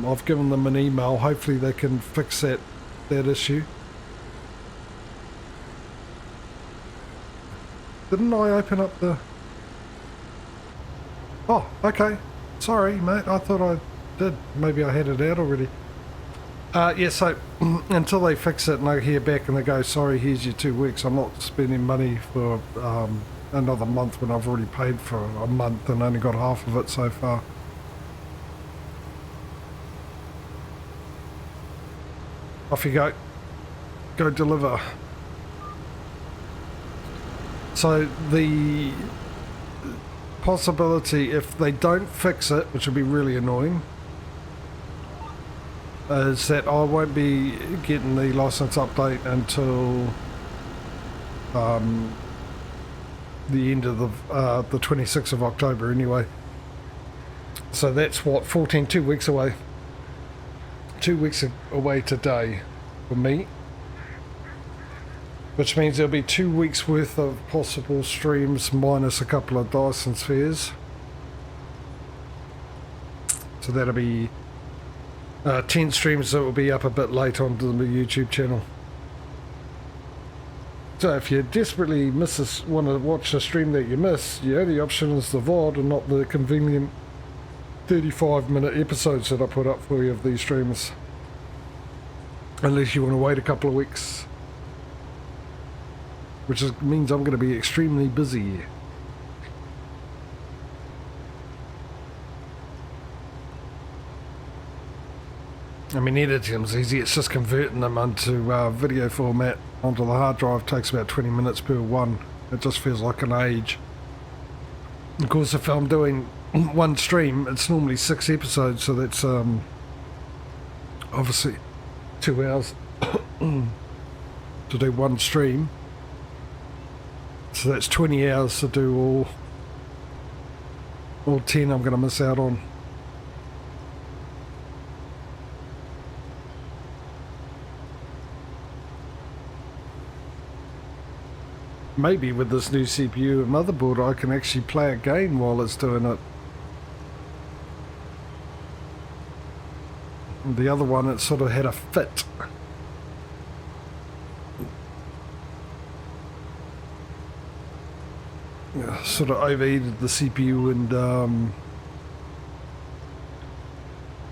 I've given them an email. Hopefully they can fix that issue. Didn't I open up the... Oh, okay. Sorry, mate. I thought I did. Maybe I had it out already. Yeah, so until they fix it and I hear back and they go, sorry, here's your 2 weeks, I'm not spending money for another month when I've already paid for a month and only got half of it so far. Off you go. Go deliver. So the possibility, if they don't fix it, which would be really annoying, is that I won't be getting the license update until the end of the 26th of October anyway. So that's what, 2 weeks away. 2 weeks away today for me. Which means there'll be 2 weeks worth of possible streams minus a couple of Dyson spheres. So that'll be 10 streams that will be up a bit late onto the YouTube channel. So if you desperately want to watch a stream that you miss, the only option is the VOD and not the convenient 35-minute episodes that I put up for you of these streams. Unless you want to wait a couple of weeks. Which means I'm going to be extremely busy. I mean, editing's easy, it's just converting them onto video format onto the hard drive. Takes about 20 minutes per one. It just feels like an age. Of course, if I'm doing one stream, it's normally 6 episodes, so that's obviously 2 hours to do one stream. So that's 20 hours to do all 10 I'm going to miss out on. Maybe with this new CPU and motherboard I can actually play a game while it's doing it. And the other one, it sort of had a fit. Yeah, sort of overheated the CPU and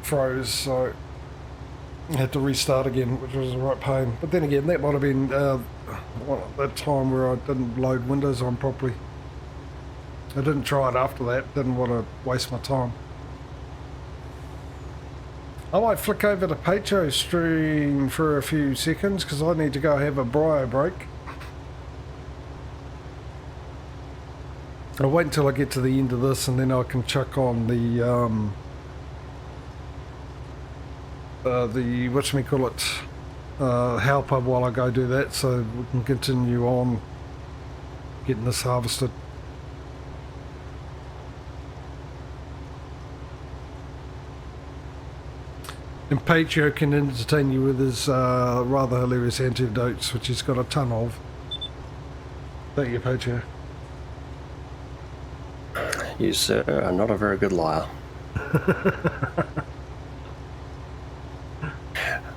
froze, so I had to restart again, which was a right pain. But then again, that might have been that time where I didn't load Windows on properly. I didn't try it after that, didn't want to waste my time. I might flick over to Patrio stream for a few seconds because I need to go have a brio break. I'll wait until I get to the end of this and then I can chuck on the whatchamacallit, helper while I go do that, so we can continue on getting this harvested. And Patrio can entertain you with his rather hilarious anecdotes, which he's got a ton of. Thank you, Patrio. You, sir, are not a very good liar.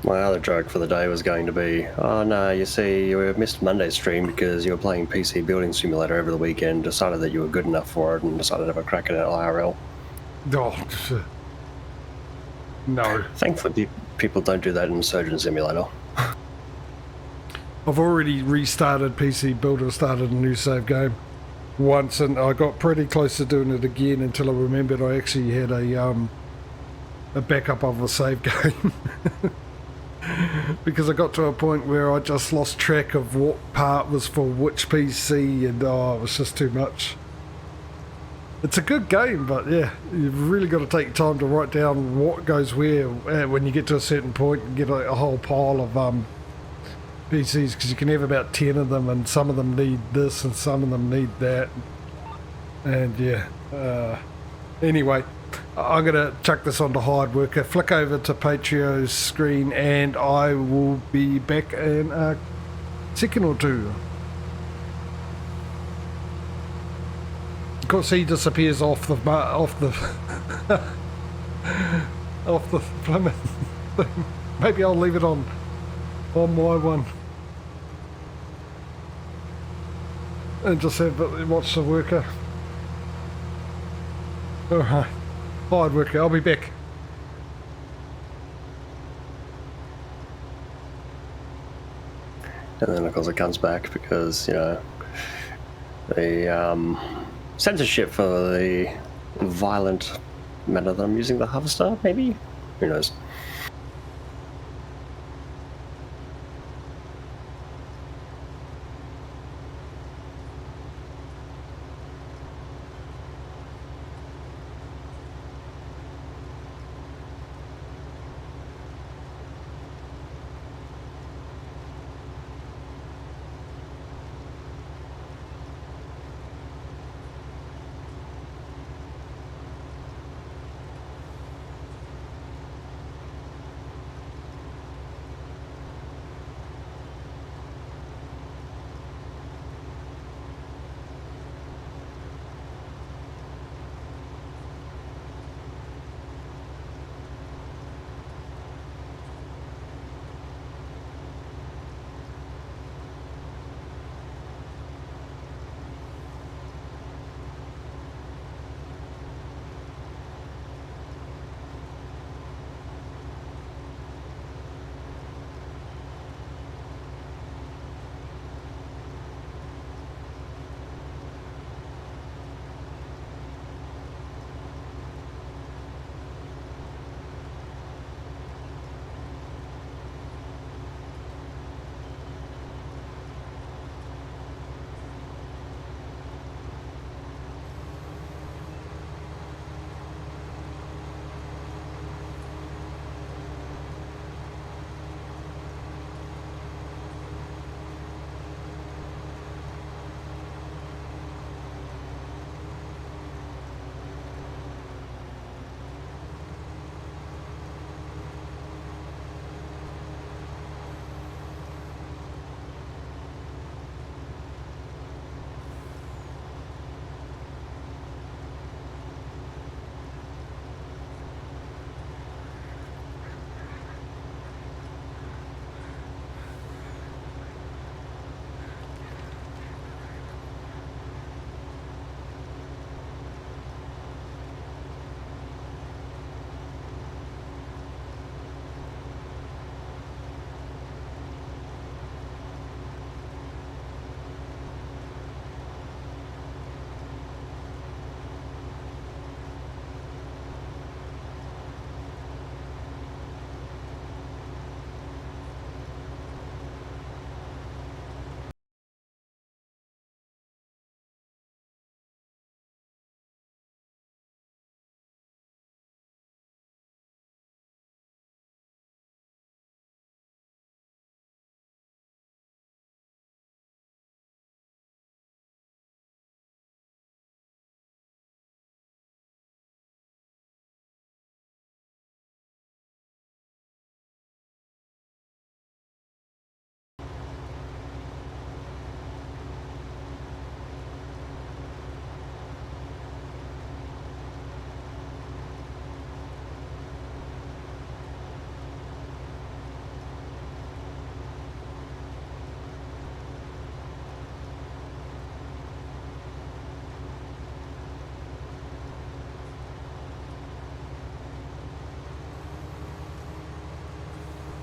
My other joke for the day was going to be, oh no, you see, you missed Monday's stream because you were playing PC Building Simulator over the weekend, decided that you were good enough for it, and decided to have a crack at it IRL. Oh, no. Thankfully, people don't do that in Surgeon Simulator. I've already restarted PC Builder, started a new save game once, and I got pretty close to doing it again until I remembered I actually had a backup of a save game. Because I got to a point where I just lost track of what part was for which PC, and oh, it was just too much. It's a good game, but yeah, you've really got to take time to write down what goes where when you get to a certain point and get a whole pile of PCs, because you can have about 10 of them, and some of them need this and some of them need that, and yeah, anyway, I'm going to chuck this onto hard worker, flick over to Patrio's screen, and I will be back in a second or two. Of course, he disappears off the off the Plymouth thing. Maybe I'll leave it on my one. And just watch the worker. Alright. Hired worker, I'll be back. And then of course it comes back because, you know, the censorship for the violent manner that I'm using the harvester, maybe? Who knows?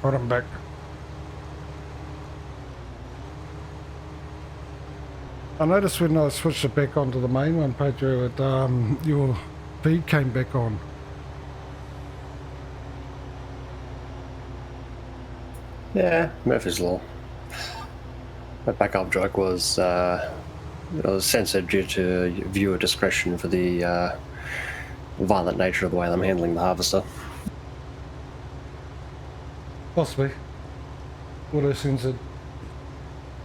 Hold on back. I noticed when I switched it back onto the main one, Patrio, your feed came back on. Yeah, Murphy's Law. My backup joke was censored due to viewer discretion for the violent nature of the way I'm handling the harvester. Possibly. What I censored.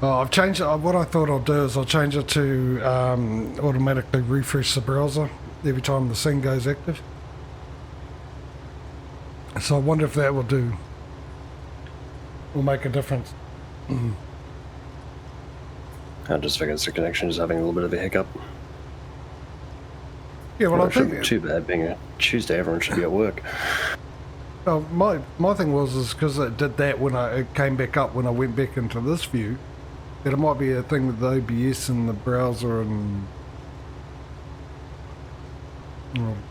Oh, I've changed it. What I thought I'll do is I'll change it to automatically refresh the browser every time the scene goes active. So I wonder if that will do. Will make a difference. I just figured the connection is having a little bit of a hiccup. Yeah, well, I It shouldn't think be too bad being a Tuesday. Everyone should be at work. My thing was because it did that when it came back up when I went back into this view, that it might be a thing with the OBS and the browser and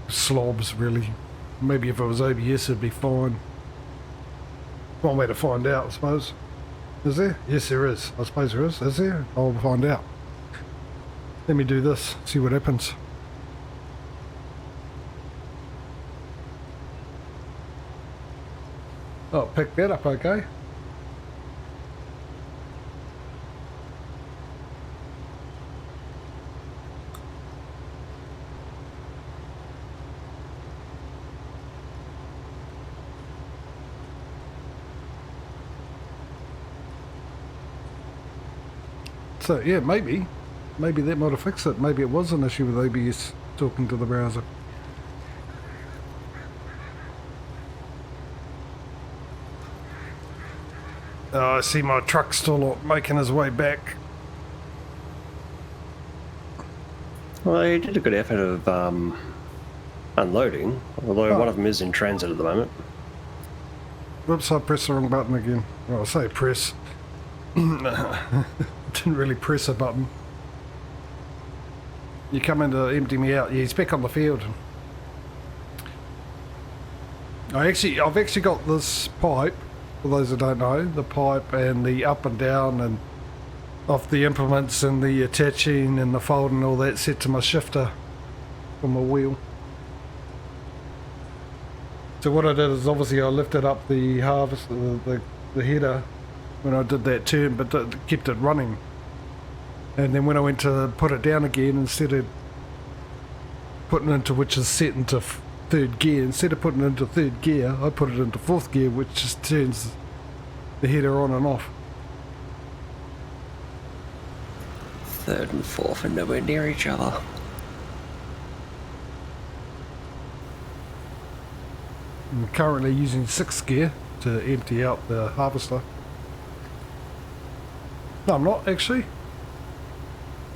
slobs really. Maybe if it was OBS it'd be fine. One way to find out, I suppose. Is there? Yes, there is. I suppose there is. Is there? I'll find out. Let me do this, see what happens. Oh, pick that up, okay. So yeah, maybe that might have fixed it. Maybe it was an issue with OBS talking to the browser. Oh, I see my truck still making his way back. Well, he did a good effort of unloading, although one of them is in transit at the moment. Whoops, I pressed the wrong button again. Well, I say press. Didn't really press a button. You come in to empty me out. Yeah, he's back on the field. I've actually got this pipe, for those who don't know, the pipe and the up and down and off the implements and the attaching and the folding and all that set to my shifter from my wheel. So what I did is obviously I lifted up the harvest, the header when I did that turn, but kept it running. And then when I went to put it down again, instead of putting it into, which is set into third gear, instead of putting it into third gear, I put it into fourth gear, which just turns the header on and off. Third and fourth are nowhere near each other. I'm currently using sixth gear to empty out the harvester. No, I'm not actually.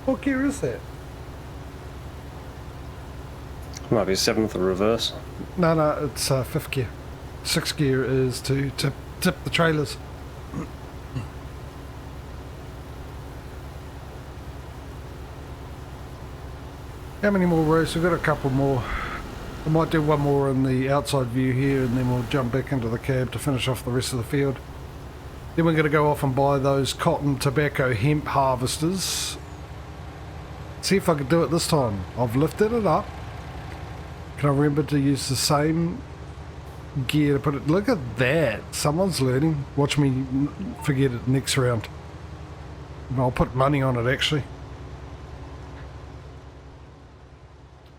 What gear is that? Might be seventh or reverse. No, it's fifth gear. Sixth gear is to tip the trailers. How many more rows? We've got a couple more. I might do one more in the outside view here and then we'll jump back into the cab to finish off the rest of the field. Then we're going to go off and buy those cotton, tobacco, hemp harvesters. See if I can do it this time. I've lifted it up. Can I remember to use the same gear to put it? Look at that. Someone's learning. Watch me forget it next round. I'll put money on it actually.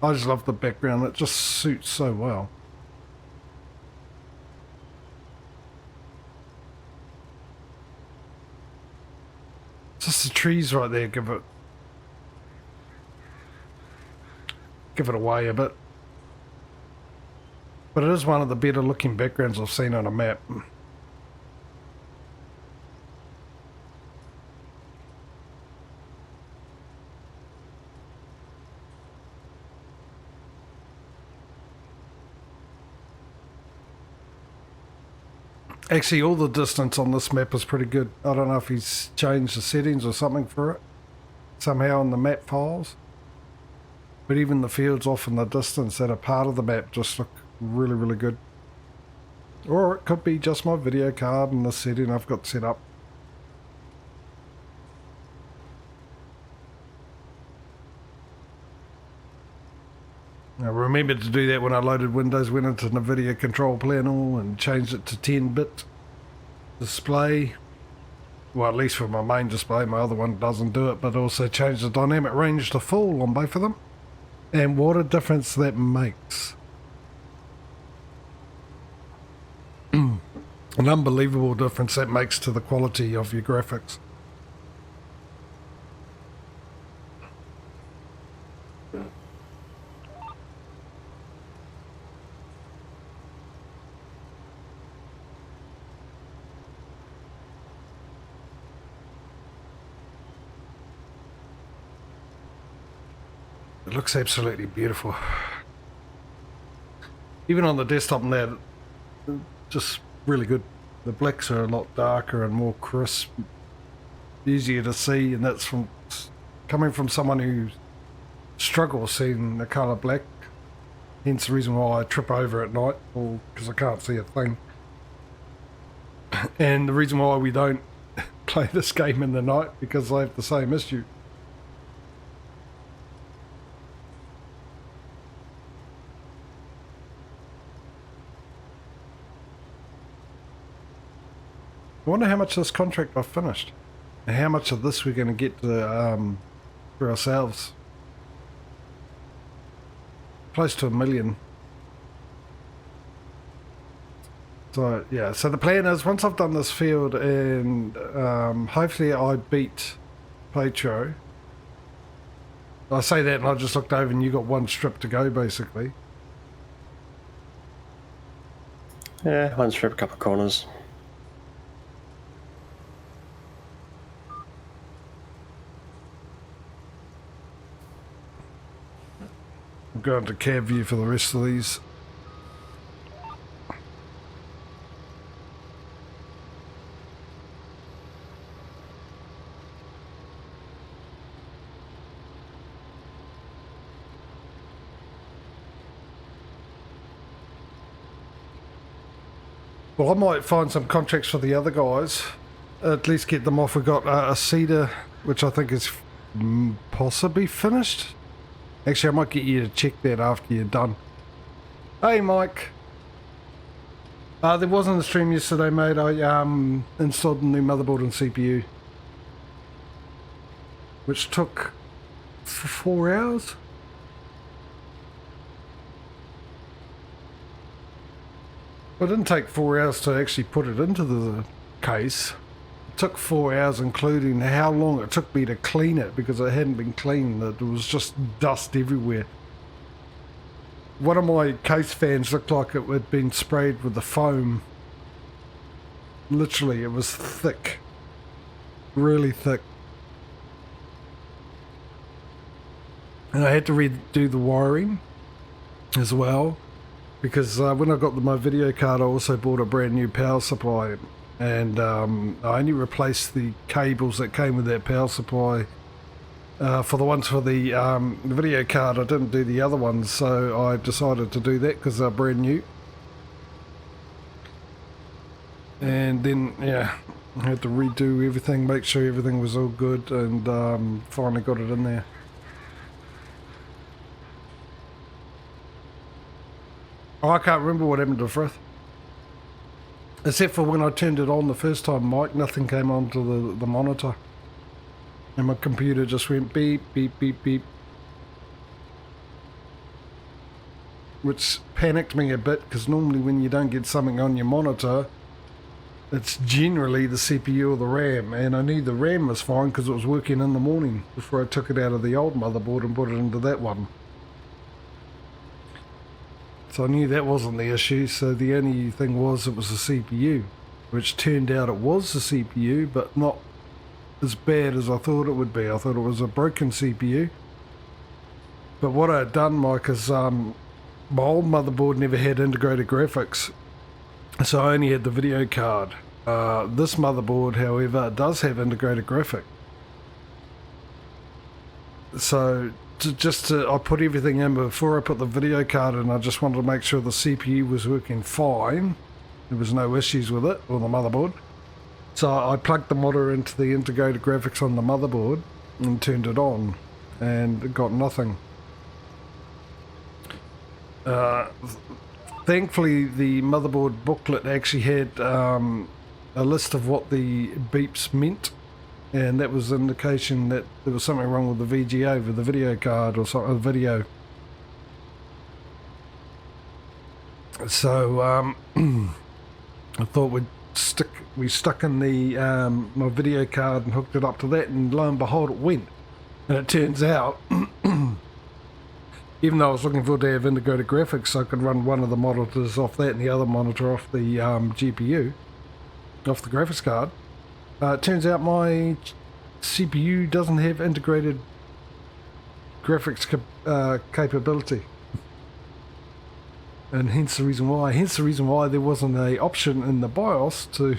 I just love the background. It just suits so well. Just the trees right there give it away a bit. But it is one of the better looking backgrounds I've seen on a map. Actually, all the distance on this map is pretty good. I don't know if he's changed the settings or something for it somehow in the map files. But even the fields off in the distance that are part of the map just look really, really good. Or it could be just my video card and the setting I've got set up. I remembered to do that when I loaded Windows, went into the video control panel and changed it to 10-bit display. Well, at least for my main display, my other one doesn't do it, but also changed the dynamic range to full on both of them. And what a difference that makes. An unbelievable difference that makes to the quality of your graphics. It looks absolutely beautiful. Even on the desktop now, just really good. The blacks are a lot darker and more crisp, easier to see, and that's from coming from someone who struggles seeing the colour black. Hence the reason why I trip over at night, because I can't see a thing. And the reason why we don't play this game in the night, because I have the same issue. I wonder how much of this contract I've finished, and how much of this we're going to get to, for ourselves. Close to 1 million. So yeah, so the plan is once I've done this field and hopefully I beat Patrio. I say that and I just looked over and you got one strip to go basically. Yeah, one strip, a couple of corners. I'm going to cab view for the rest of these. Well, I might find some contracts for the other guys. At least get them off. We got a cedar, which I think is possibly finished. Actually, I might get you to check that after you're done. Hey, Mike. There wasn't a stream yesterday, mate. I installed a new motherboard and CPU, which took 4 hours. Well, it didn't take 4 hours to actually put it into the case. It took 4 hours, including how long it took me to clean it, because it hadn't been cleaned. It was just dust everywhere. One of my case fans looked like it had been sprayed with the foam. Literally, it was thick. Really thick. And I had to redo the wiring as well. Because when I got my video card, I also bought a brand new power supply, and I only replaced the cables that came with that power supply for the ones for the video card. I didn't do the other ones, so I decided to do that because they're brand new. And then, yeah, I had to redo everything, make sure everything was all good, and finally got it in there. Oh, I can't remember what happened to Frith. Except for when I turned it on the first time, Mike, nothing came onto the monitor. And my computer just went beep, beep, beep, beep. Which panicked me a bit, because normally when you don't get something on your monitor, it's generally the CPU or the RAM. And I knew the RAM was fine because it was working in the morning before I took it out of the old motherboard and put it into that one. So I knew that wasn't the issue, so the only thing was it was the CPU, which turned out it was the CPU, but not as bad as I thought it would be. I thought it was a broken CPU. But what I had done, Mike, is my old motherboard never had integrated graphics, so I only had the video card. This motherboard, however, does have integrated graphic. So I put everything in before I put the video card in. I just wanted to make sure the CPU was working fine. There was no issues with it, or the motherboard. So I plugged the monitor into the integrated graphics on the motherboard and turned it on, and it got nothing. Thankfully, the motherboard booklet actually had a list of what the beeps meant. And that was an indication that there was something wrong with the VGA, with the video card or something, video. So I thought we stuck in the my video card and hooked it up to that, and lo and behold, it went. And it turns out, even though I was looking for it to have integrated graphics, so I could run one of the monitors off that and the other monitor off the GPU, off the graphics card. It turns out my CPU doesn't have integrated graphics capability. and hence the reason why there wasn't a option in the BIOS to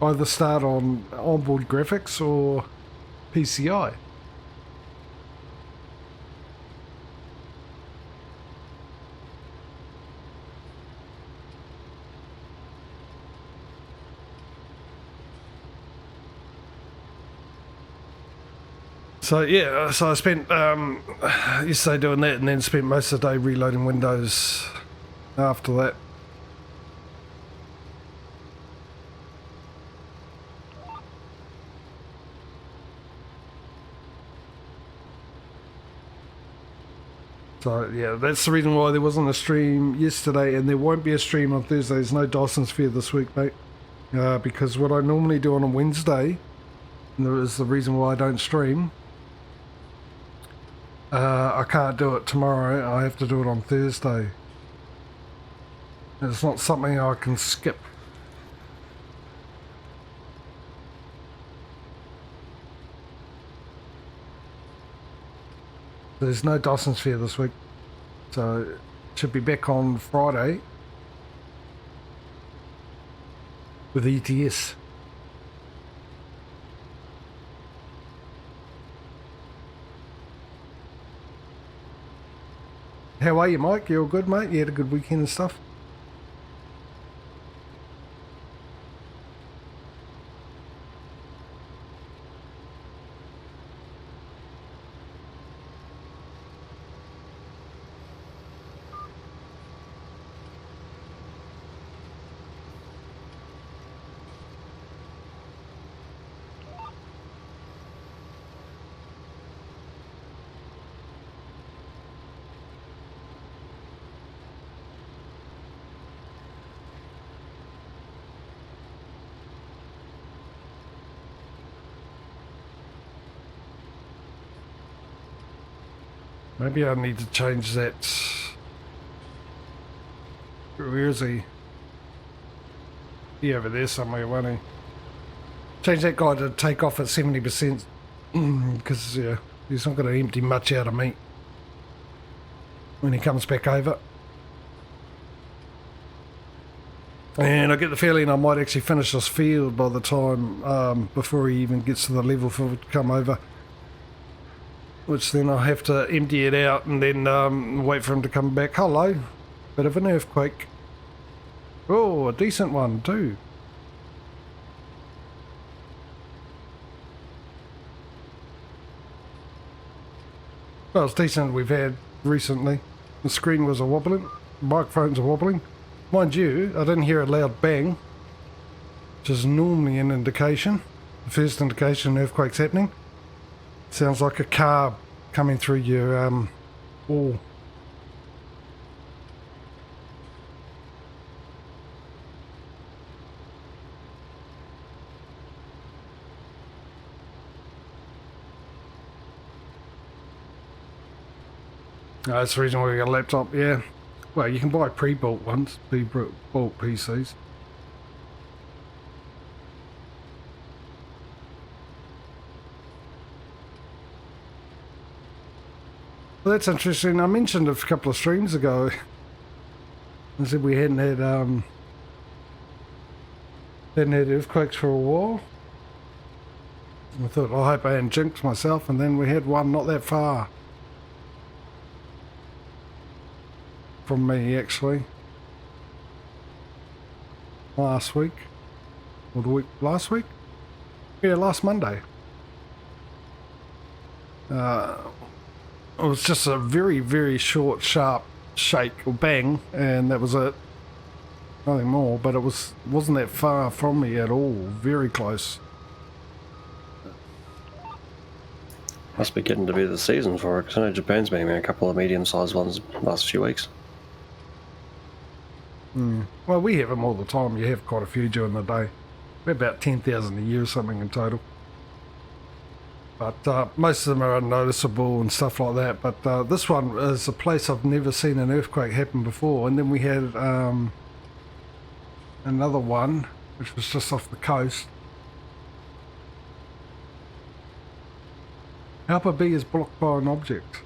either start on onboard graphics or PCI. So yeah, so I spent yesterday doing that, and then spent most of the day reloading Windows after that. So yeah, that's the reason why there wasn't a stream yesterday, and there won't be a stream on Thursday. There's no Dyson's Fair this week, mate, because what I normally do on a Wednesday, and there is the reason why I don't stream, I can't do it tomorrow. I have to do it on Thursday. It's not something I can skip. There's no Dyson's Fair this week, so it should be back on Friday with ETS. How are you, Mike? You all good, mate? You had a good weekend and stuff? Maybe I need to change that. Where is he? He over there somewhere, won't he? Change that guy to take off at 70%. Because yeah, he's not going to empty much out of me when he comes back over. And I get the feeling I might actually finish this field by the time before he even gets to the level for it to come over. Which then I'll have to empty it out and then wait for him to come back. Hello. Bit of an earthquake. Oh, a decent one too. Well, it's decent we've had recently. The screen was wobbling. Microphones are wobbling. Mind you, I didn't hear a loud bang, which is normally an indication. The first indication an earthquake's happening. Sounds like a car coming through your wall. That's the reason why we got a laptop, yeah. Well, you can buy pre-built ones, pre-built PCs. Well, that's interesting. I mentioned a couple of streams ago. I said we hadn't had earthquakes for a while. I thought, I hope I hadn't jinxed myself, and then we had one not that far from me, actually. Last week. Or the week last week? Yeah, last Monday. It was just a very, very short, sharp shake or bang, and that was it. Nothing more, but it wasn't that far from me at all. Very close. Must be getting to be the season for it, because I know Japan's been having a couple of medium-sized ones last few weeks. Well, we have them all the time. You have quite a few during the day. We're about 10,000 a year or something in total. But most of them are unnoticeable and stuff like that. But this one is a place I've never seen an earthquake happen before. And then we had another one, which was just off the coast. Alpha B is blocked by an object.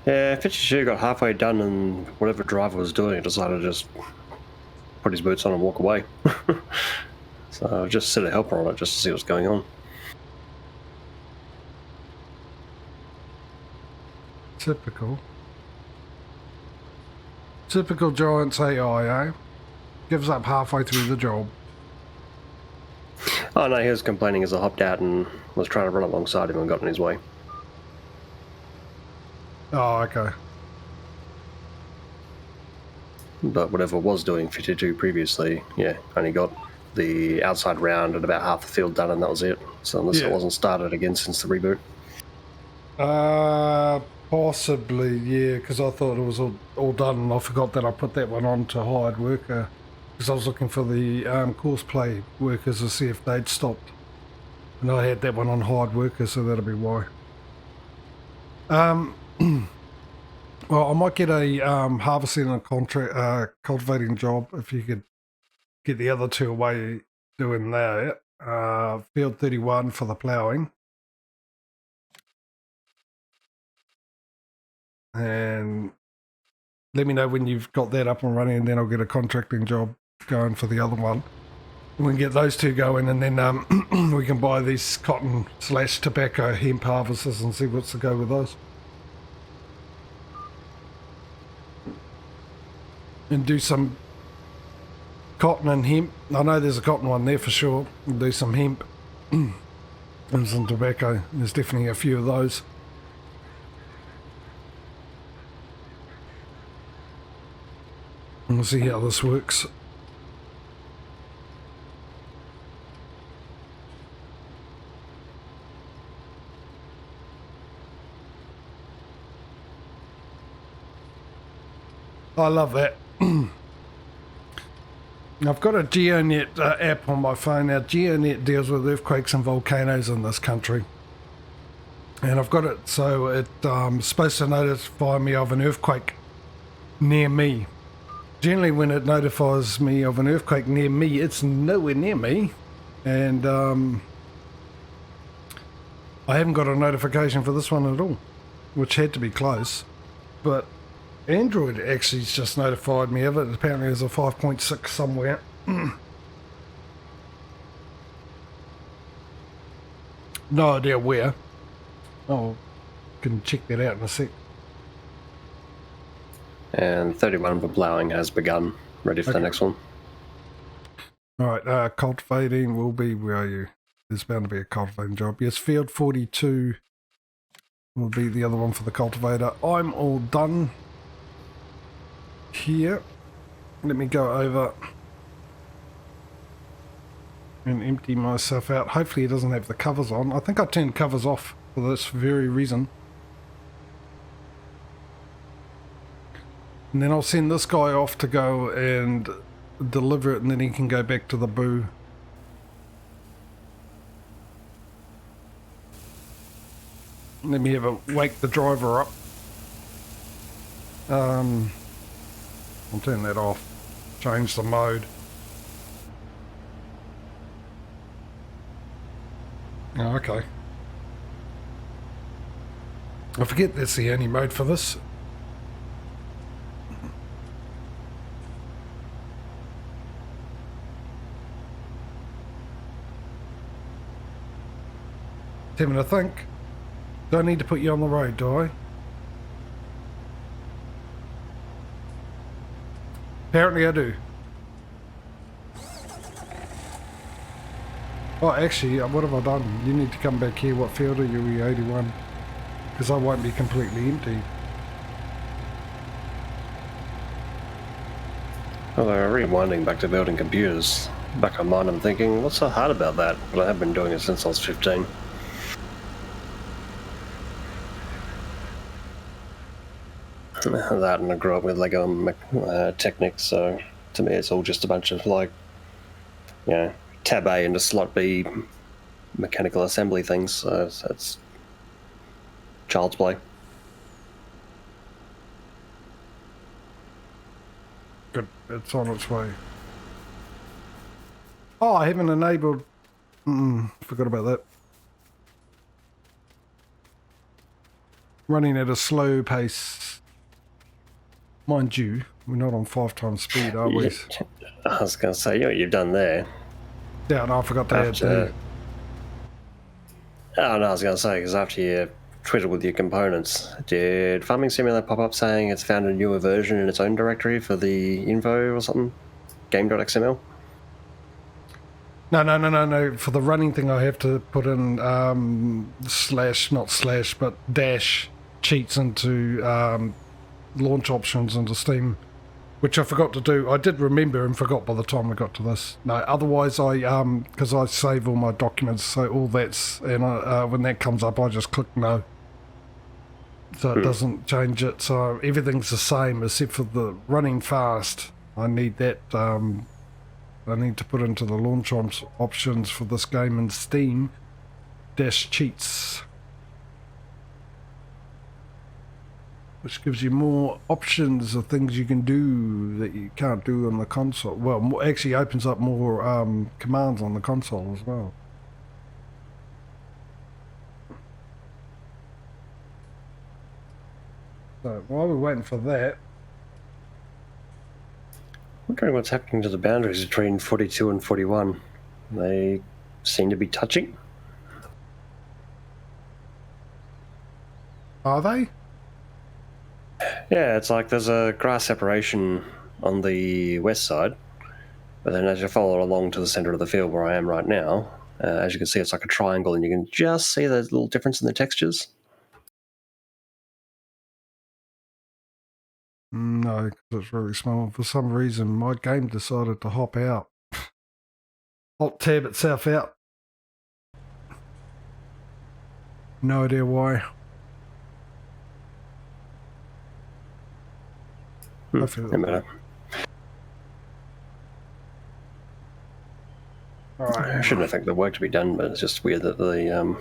Yeah, 52 got halfway done and whatever driver was doing it decided to just put his boots on and walk away. So I just set a helper on it just to see what's going on. Typical. Typical Giants AI, eh? Gives up halfway through the job. Oh no, he was complaining as I hopped out and was trying to run alongside him and got in his way. Oh, okay. But whatever was doing 52 previously, yeah, only got the outside round and about half the field done and that was it. So unless it wasn't started again since the reboot. Possibly, yeah, because I thought it was all done and I forgot that I put that one on to hired worker because I was looking for the course play workers to see if they'd stopped. And I had that one on hired worker, so that'll be why. Well, I might get a harvesting and cultivating job if you could get the other two away doing that. Field 31 for the ploughing. And let me know when you've got that up and running, and then I'll get a contracting job going for the other one. We can get those two going, and then we can buy these cotton/tobacco hemp harvesters and see what's to go with those. And do some cotton and hemp. I know there's a cotton one there for sure. We'll do some hemp and some tobacco. There's definitely a few of those. And we'll see how this works. I love that. I've got a GeoNet app on my phone now. GeoNet deals with earthquakes and volcanoes in this country. And I've got it so it's supposed to notify me of an earthquake near me. Generally when it notifies me of an earthquake near me, it's nowhere near me. And I haven't got a notification for this one at all, which had to be close. But Android actually just notified me of it. Apparently there's a 5.6 somewhere. No idea where. Oh, can check that out in a sec. And 31 for ploughing has begun, ready for the next one. Alright, cultivating will be, where are you? There's bound to be a cultivating job. Yes, field 42 will be the other one for the cultivator. I'm all done here. Let me go over and empty myself out. Hopefully it doesn't have the covers on. I think I turned covers off for this very reason. And then I'll send this guy off to go and deliver it, and then he can go back to the boo. Let me wake the driver up. I'll turn that off. Change the mode. Oh, okay. I forget that's the only mode for this. Having a think. Do I need to put you on the road, do I? Apparently I do. Oh, actually, what have I done? You need to come back here. What field are you? E81. Because I won't be completely empty. Well, rewinding back to building computers. Back on mine, I'm thinking, what's so hard about that? But I have been doing it since I was 15. That, and I grew up with Lego and Technics, so to me it's all just a bunch of, like, you know, tab A into slot B mechanical assembly things, so it's child's play. Good, it's on its way. Oh, I haven't enabled... forgot about that. running at a slow pace. Mind you, we're not on 5 times speed, are we? I was going to say, you know what you've done there. Yeah, no, I forgot to add too. Oh, no, I was going to say, because after you tweeted with your components, did Farming Simulator pop up saying it's found a newer version in its own directory for the info or something? Game.xml? No. For the running thing, I have to put in dash cheats into launch options into Steam, which I forgot to do. I did remember and forgot by the time we got to this. No, otherwise because I save all my documents, so all that's, and when that comes up, I just click no. So it doesn't change it. So everything's the same except for the running fast. I need that. I need to put into the launch options for this game in Steam dash cheats, which gives you more options of things you can do that you can't do on the console. Well, actually opens up more commands on the console as well. So while we're waiting for that, Wondering what's happening to the boundaries between 42 and 41. They seem to be touching. are they? Yeah, it's like there's a grass separation on the west side, but then as you follow along to the center of the field where I am right now, as you can see, it's like a triangle, and you can just see the little difference in the textures. No, because it's really small. For some reason, my game decided to hop out. Alt tab itself out. No idea why. No matter. Alright. Shouldn't affect the work to be done, but it's just weird that the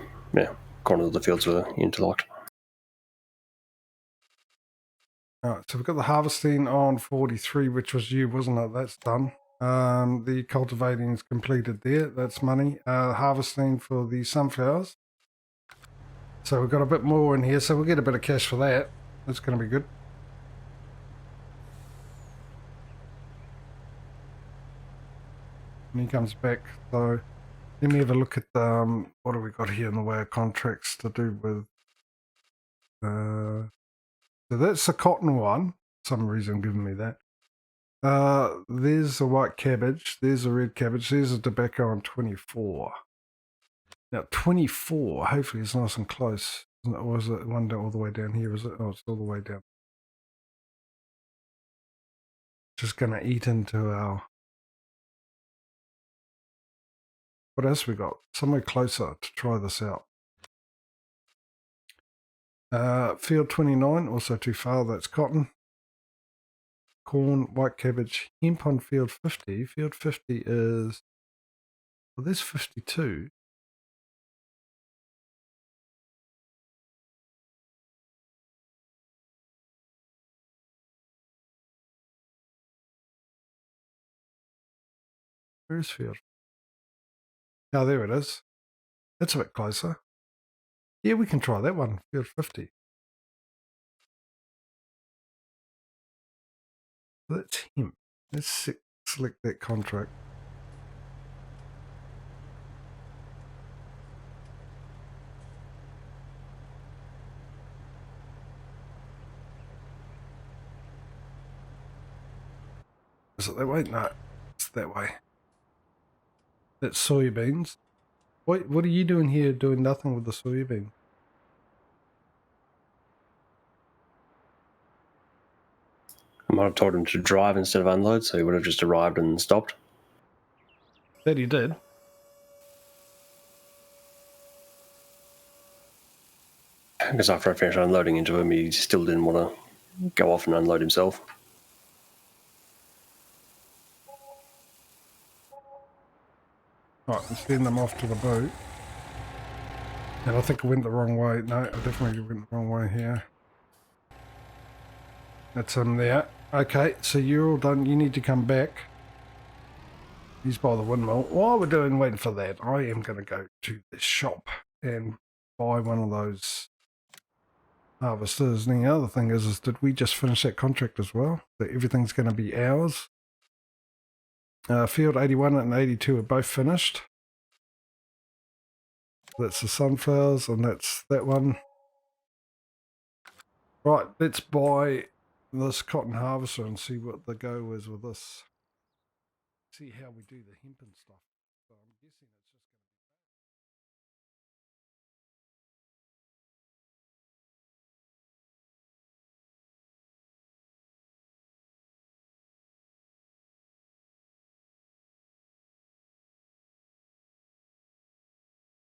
corners of the fields were interlocked. Alright, so we've got the harvesting on 43, which was you, wasn't it? That's done. The cultivating is completed there. That's money. Harvesting for the sunflowers. So we've got a bit more in here, so we'll get a bit of cash for that. That's going to be good. And he comes back. So let me have a look at what have we got here in the way of contracts to do with. So that's the cotton one. For some reason giving me that. There's a white cabbage. There's a red cabbage. There's a tobacco on 24. Now 24. Hopefully it's nice and close. Or is it one all the way down here? Is it? Oh, it's all the way down. Just gonna eat into our. What else we got? Somewhere closer to try this out. Field 29, also too far. That's cotton. Corn, white cabbage, hemp on field 50. Field 50 is, well, there's 52. Where's field? Oh, there it is. That's a bit closer. Yeah, we can try that one, field 50. That's hemp. Let's select that contract. Is it that way? No, it's that way. That's soybeans. What are you doing here doing nothing with the soybean? I might have told him to drive instead of unload, so he would have just arrived and stopped. That he did. Because after I finished unloading into him, he still didn't want to go off and unload himself. Right, let's send them off to the boat. And I think I went the wrong way. No, I definitely went the wrong way here. That's him there. Okay, so you're all done. You need to come back. He's by the windmill. While we're waiting for that, I am going to go to the shop and buy one of those harvesters. And the other thing is did we just finish that contract as well? That everything's going to be ours. Field 81 and 82 are both finished. That's the sunflowers, and that's that one. Right, let's buy this cotton harvester and see what the go is with this. See how we do the hemp and stuff. So I'm guessing